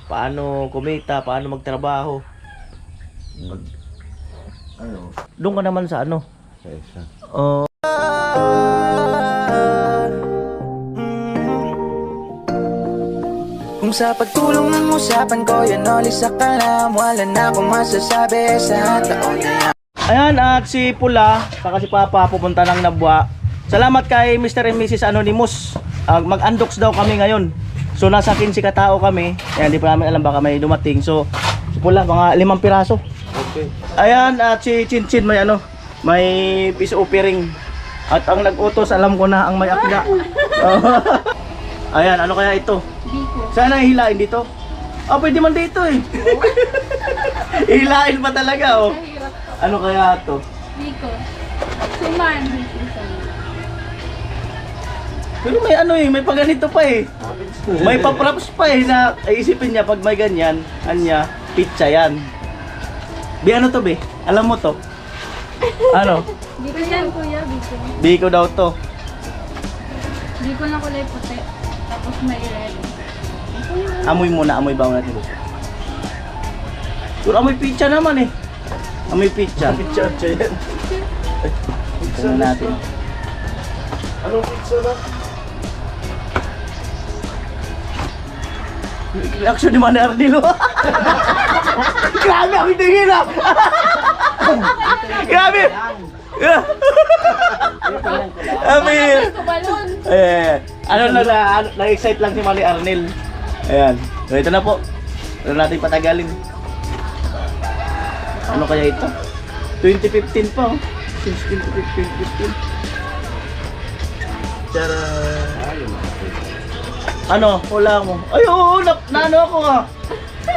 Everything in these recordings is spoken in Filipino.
paano kumita, paano magtrabaho. Ano? Doon ka naman sa ano? Sa isa. Oh. Kung sa pagtulong ng usapan ko, yan ulit sa kalam. Wala na akong masasabi sa taon na yan. Ayan, at si Pula, saka si Papa pupunta ng Nabwa. Salamat kay Mr. and Mrs. Anonymous. Mag-undox daw kami ngayon. So nasa 15 katao kami. Ayan, di pa namin alam baka may dumating. So si Pula, mga 5 piraso. Okay. Ayan, at si Chinchin may ano, may peace offering. At ang nag-utos, alam ko na ang may akda. Ayan, ano kaya ito? Sana hilain dito. Oh, pwede man dito eh. Hilain pa talaga oh. Ano kaya ito? Biko. Suman. Pero may ano eh, may paganito pa eh. May pa-props pa eh na isipin niya pag may ganyan, anya, pizza yan. Bi ano to be? Alam mo to? Ano? Biko yan, kuya. Biko. Biko daw to. Biko na kulay puti. Tapos may red. Amoy muna, amoy bago natin. Pero amoy pizza naman eh. Amoy pizza. Pizza yan. Pizza natin. Anong pizza na? Reaction ni Manny Arnilo. Grabe ang tingin ah. Grabe. Amir. Ano na-excite lang si Manny Arnil. Ayan. So ito na po. Ano natin patagalin. Ano kaya ito? 2015 pa oh. Since 2015. Tara. Ano? Wala mo. Ay oo, naano ako ah.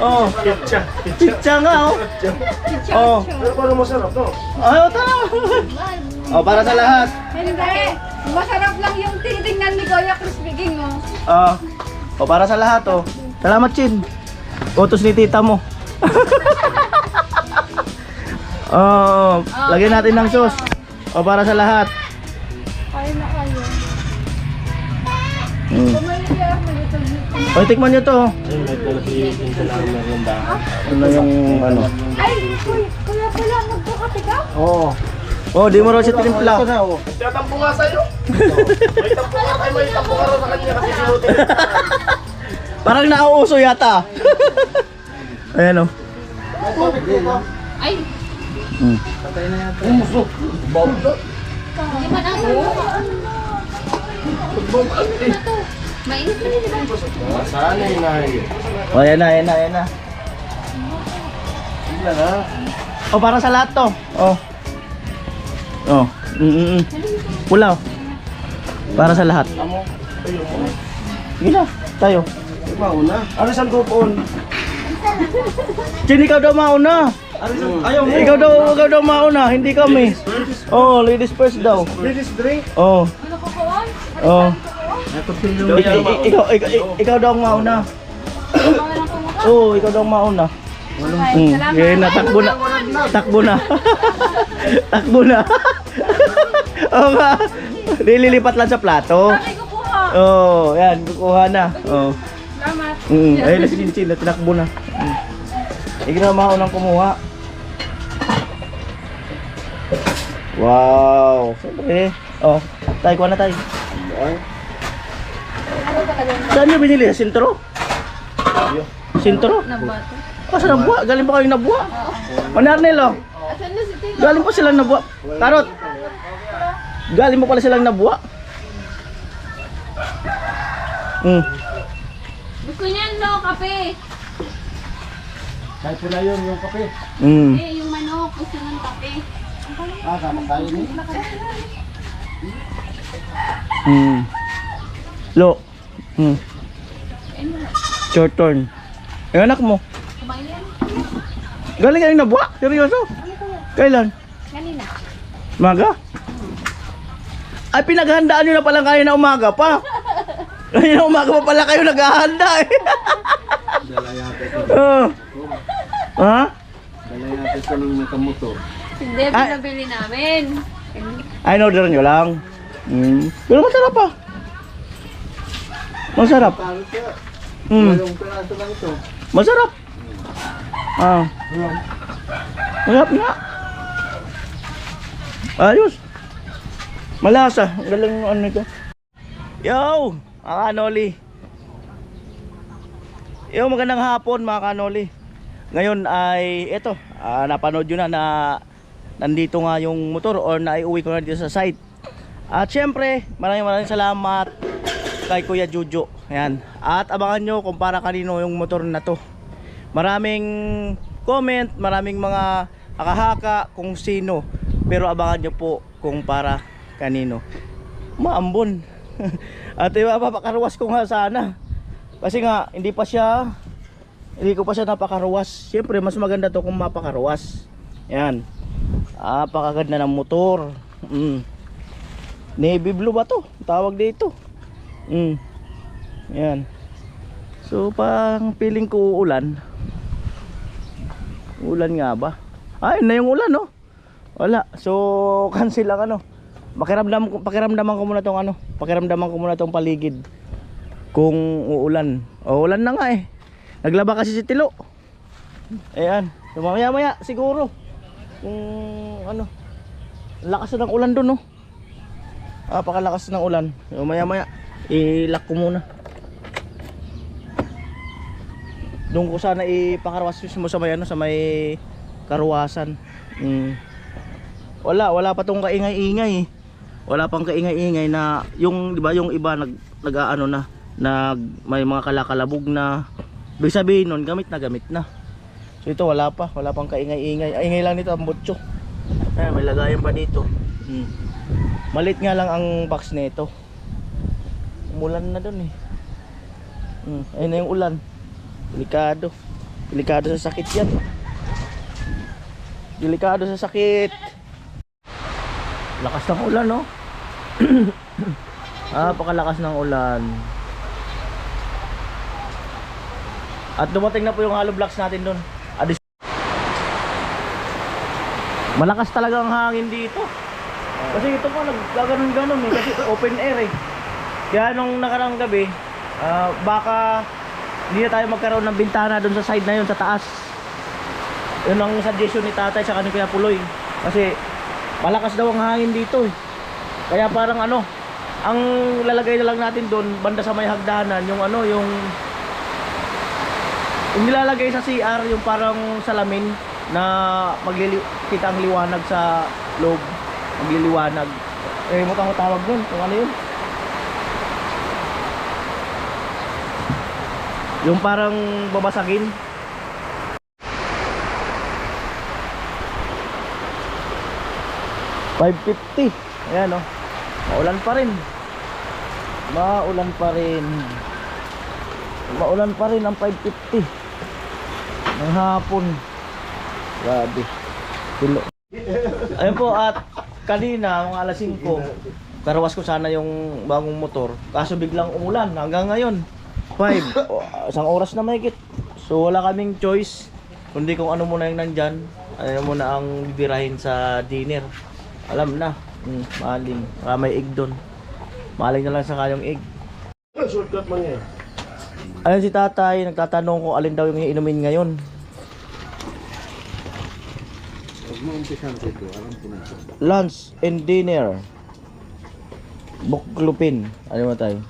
Oh, pizza. Pizza nga oh. Oh. Pero paano masarap no? Ayaw tama. Oh, para sa lahat. Hindi. Masarap lang yung titingnan ni Kuya Crispy King, oh. Oh, para sa lahat oh. Salamat, Chin. Utos ni tita mo. Oh, lagyan natin ng sauce. Oh, para sa lahat. Kain na kayo. Bumalik yan, mag-utog. Oh, tikman nyo to. Ay, may pala si Pinta lang meron ba? Ano yung ano? Ay, kuya pala, magkakape ka? Oo. Oh, di mo raw siya tinimpla. Tatampo nga sa'yo. May tampo nga tayo, may tampo ka raw sa kanya kasi sinutin. Parang nauuso yata. Ayan oh. Ay, Umuso. Bawal na. hindi man ako. Mainit na rin, diba? Sana yun na yun. Oh, ayan na. Sila na. Oh, para sa lahat to. Oh. Oh. Pulaw. Para sa lahat. Amo. Tayo mo. Sige na, tayo. Mauna. Ano saan kupon? Chin, ikaw daw mauna. Ayaw mo. Ikaw daw mauna, hindi kami. Oh, ladies first daw. Ladies drink. Oh. Ano ko kuwan? Oh. Ikaw Ikaw daw ang mauna. Mga lang kumuha. Oh, ikaw daw ang mauna. Okay, salamat. Yan na, takbo na. Takbo na. Takbo na. Oo nga. Nililipat lang sa plato. Ay, kukuha. Oh, yan, kukuha na. Oh. Salamat. Ayun na si Chinchin, na tinakbo na. Ikaw na maunang kumuha. Wow. Siyempre. Oh, tayo, kuha na tayo. Saan nyo binili? Sa sintro? Sintro? Nabato. Oh, sa Nabwa? Galing pa kayong Nabwa? Manarnel oh. Asan na si Tino? Galing pa silang Nabwa. Karot. Galing mo pala silang Nabwa. Gusto niyan, no, kape. Kahit pala yun yung kape. Eh, yung manok. Gusto ng kape. Kamakain eh. Lo. Short turn. Yung anak mo. Kumain yan. Galing kayong Nabwa? Seryoso? Kailan? Kanina. Umaga? Ay, pinaghandaan nyo na pala kayo na umaga pa. Ngayon na umaga pa pala kayo naghahanda eh. Ha? Dala natin ito ng nakamotor. Hindi, pinabili namin. Ay, in-order nyo lang. Pero masarap pa. Masarap. Yung piraso lang ito. Masarap. Ah. Masarap nga. Ayos. Malasa. Ang galing ng ano ito. Yo! Mga kanoli. Yo, magandang hapon mga kanoli. Ngayon ay ito. Napanood nyo na nandito nga yung motor or naiuwi ko na dito sa site. At syempre, maraming salamat kay Kuya Jujo. Ayan. At abangan nyo kung para kanino yung motor na to. Maraming comment, maraming mga akahaka kung sino. Pero abangan nyo po kung para kanino. Maambon. At ipapakaruwas ko nga sana. Kasi nga hindi ko pa siya napakaruwas. Siyempre mas maganda to kung mapakaruwas. Ayan. Pakaganda ng motor. Navy blue ba to? Tawag dito. Ayan. So parang feeling ko uulan. Ulan nga ba? Ayun na yung ulan, no? Wala. So cancel lang ano. Pakiramdaman ko muna tong paligid. Kung uulan. Ulan na nga eh. Naglaba kasi si Tilo. Ayan. So mamaya siguro. Kung ano. Lakas na ng ulan doon, no? Pakalakas ng ulan. So maya i-lock ko muna. Doon ko sana ipakarwas mo sa may sa may karuwasan. Wala pa tong kaingay-ingay. Wala pang kaingay-ingay na yung 'di ba yung iba nag-aano na may mga kalakalabog na. Ibig sabihin nun gamit na. So ito wala pang kaingay-ingay. Ingay lang nito ang botso. May lagayan pa dito. Malit nga lang ang box nito. Umulan na doon eh. Ayun na yung ulan. Delikado sa sakit yan. Delikado sa sakit. Lakas ng ulan, no? Pakalakas ng ulan. At dumating na po yung hollow blocks natin doon. Malakas talaga ang hangin dito. Kasi ito pa naggaganon-ganon eh. Kasi open air eh. Kaya nung nakarang gabi, baka hindi na tayo magkaroon ng bintana doon sa side na yun, sa taas. Yun ang suggestion ni tatay sa kanil Kuya Puloy. Kasi malakas daw ang hangin dito eh. Kaya parang ano, ang lalagay na lang natin doon banda sa may hagdanan, yung ano, yung nilalagay sa CR, yung parang salamin na kita ang liwanag sa loob. Magliliwanag. Mukha ko tawag doon kung ano yun. Yung parang babasagin. $550. Ayan o. Maulan pa rin. Maulan pa rin ang $550 ng hapon. Grabe. Tulo. Ayun po, at kanina mga alas 5 karawas ko sana yung bagong motor. Kaso biglang umulan hanggang ngayon 5, isang oras na mahigit. So wala kaming choice kundi kung ano muna yung nandyan, ano muna ang bibirahin sa dinner. Alam na, maling may egg doon. Maling na lang sa kayong egg. Shortcut man yan. Ayun si tatay, nagtatanong kung alin daw yung iinumin ngayon. Lunch and dinner. Buklupin. Ano mo tayo?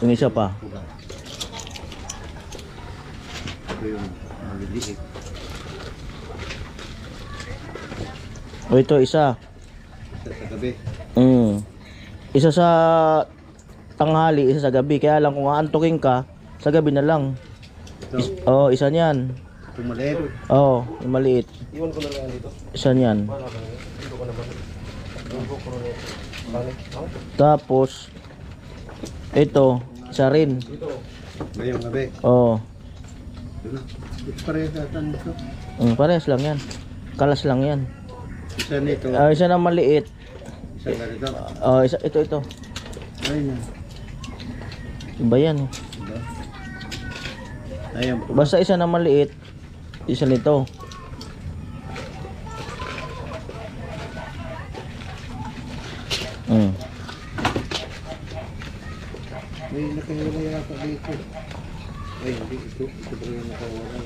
Yung isa pa. O ito isa. Sa gabi. Isa sa tanghali, isa sa gabi. Kaya lang kung aantukin ka, sa gabi na lang. Isa niyan. Yung maliit. Yung maliit. Iwan ko na lang dito. Isa niyan. Tapos ito, isa rin. Ngayong gabi. Parehas natin dito. Parehas lang yan. Kalas lang yan. Isa nito. Isa na maliit. Isa na rito. Ito. Ayun na. Iba yan. Ayan po. Basta isa na maliit, isa nito. tingin na yata dito. Ay, hindi. Ito pa rin nakawala.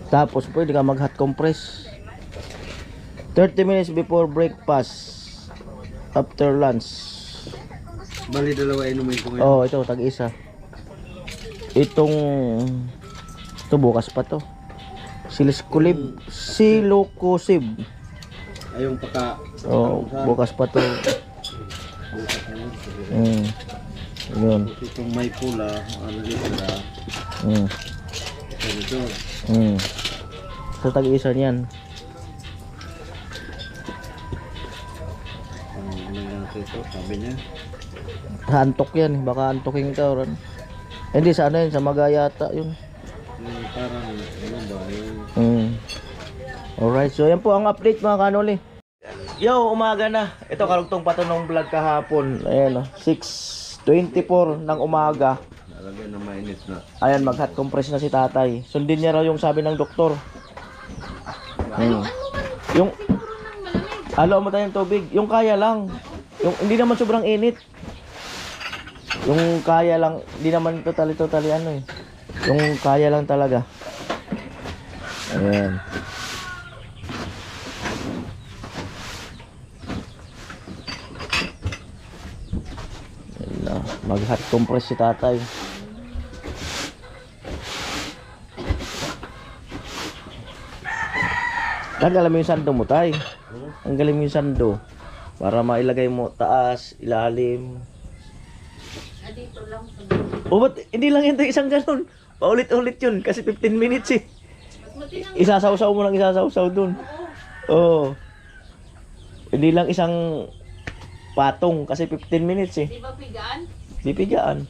Tapos pwede ka mag hot compress 30 minutes before breakfast, after lunch. Bali, dalawa inumin ko ngayon. Oh, ito tag-isa. Ito bukas pa to. Silocosib. Ay, yung paka... Oh, bukas pa to. Yun. Itong may pula, ano dito na. Ito. So tag-isa niyan. Ano yan ito, sabi niya. Antok yan, baka antokin ka ron. Hindi sa ano yun, sa Magayata yun. Yung parang, ano ba, yung... Alright, so yan po ang update mga kanoli. Yo, umaga na. Ito karugtong pa to nung vlog kahapon. Ayan o, 6:24 ng umaga. Nalagyan na mainit na. Ayan, mag-hot compress na si tatay. Sundin niya raw yung sabi ng doktor. Yung halo mo tayong tubig. Yung kaya lang. Yung hindi naman sobrang init. Yung kaya lang, hindi naman totally ano eh. Yung kaya lang talaga. Ayan. Mag-hot compress si tatay. Tanggalin mo yung sando mo, tay. Tanggalin mo yung sando. Para mailagay mo taas, ilalim. Dito lang. O ba't hindi lang yun tayo isang ganun? Paulit-ulit yun kasi 15 minutes eh. Isasawsaw mo lang isasawsaw dun. Oo. Hindi lang isang patong kasi 15 minutes eh. Di ba pigaan? Di pigaan.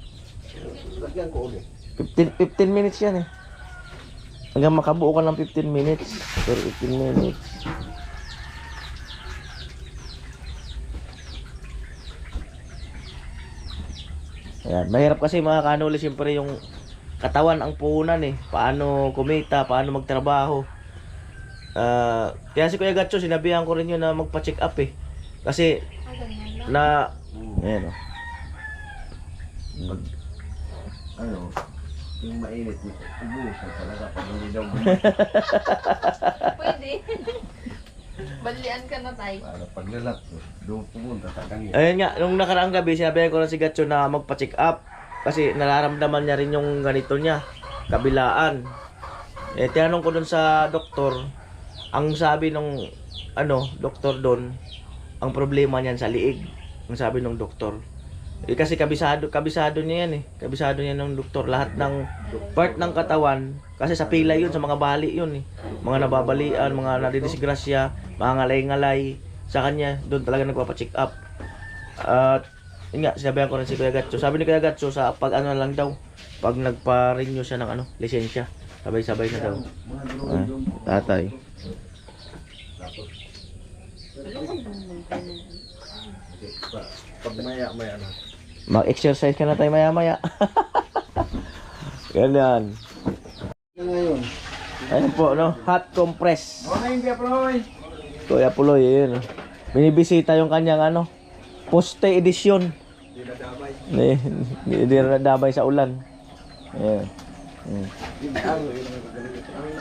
Lagyan ko ulit. 15 minutes yan eh. Hanggang makabuo ka ng 15 minutes. Pero 15 minutes. Ayan. Mahirap kasi mga kanuli siyempre yung katawan ang puhunan eh. Paano kumita, paano magtrabaho. Kaya si Kuya Gatcho, sinabihan ko rin yun na magpa-check up eh. Kasi na ayan o. Ano, yung mainit, ubusan talaga pag hindi daw Pwede. Balian ka na tayo. para paglalat, doon pumunta sa kanya. Ayun nga, nung nakaraang gabi, sinabihan ko na si Gatcho na magpa-check up. Kasi nararamdaman niya rin yung ganito niya, kabilaan. Eh, tinanong ko dun sa doktor, ang sabi nung, doktor dun, ang problema niyan sa liig. Ang sabi nung doktor. Eh, kasi kabisado niya yan eh. Kabisado niya ng doktor. Lahat ng part ng katawan, kasi sa pilay yun, sa mga bali yun eh. Mga nababalian, mga nadidisgrasya, mga ngalay-ngalay. Sa kanya, doon talaga nagpapa-check up. At, yun nga, sinabihan ko rin si Kuya Gatcho. Sabi ni Kuya Gatcho, sa pag ano lang daw, pag nagpa-renew siya ng lisensya, sabay-sabay na daw. Ay, tatay. Pag maya na. Mag-exercise ka na tayo maya-maya. Ganyan. Yan ngayon. Ayun po, no? Hot compress. Ano yung Kuya Kuya Puloy, yun. Binibisita yung kanyang poste edition. Hindi na nadamay sa ulan. Ayan. Ang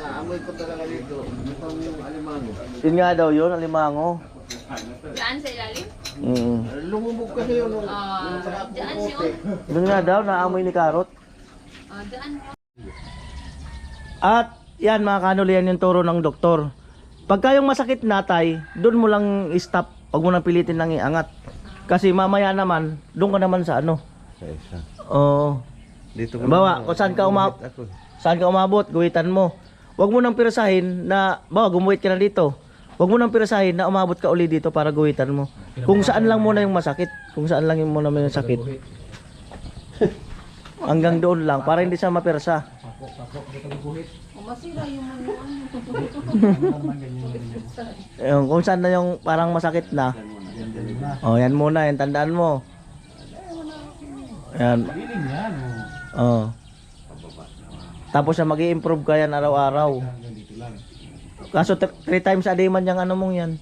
naamoy ko talaga dito, yung alimango. Yun nga daw yun, alimango. Diyan sa ilalim? Lumubog kasi yun. Diyan siya. Doon nga daw, naamoy ni Karot. Diyan. At yan mga kanuli, yan yung turo ng doktor. Pagka yung masakit na tay, doon mo lang i-stop. Huwag mo nang pilitin lang iangat. Kasi mamaya naman, doon ka naman sa Oo. Dito Bawa, kung saan ka umabot, guwitan mo. Huwag mo nang pirasahin na, bawa, gumuhit ka na dito. Huwag mo nang pirasahin na umabot ka uli dito para guwitan mo. Kung saan lang muna yung masakit. Kung saan lang yung muna yung sakit. Hanggang doon lang, para hindi siya mapirsa. Masira yung Kung saan na yung parang masakit na. Oh, yan muna, yan tandaan mo. Yan. Oh. Tapos na mag-i-improve ka yan araw-araw. Kaso 3 times a day man yung mong yan.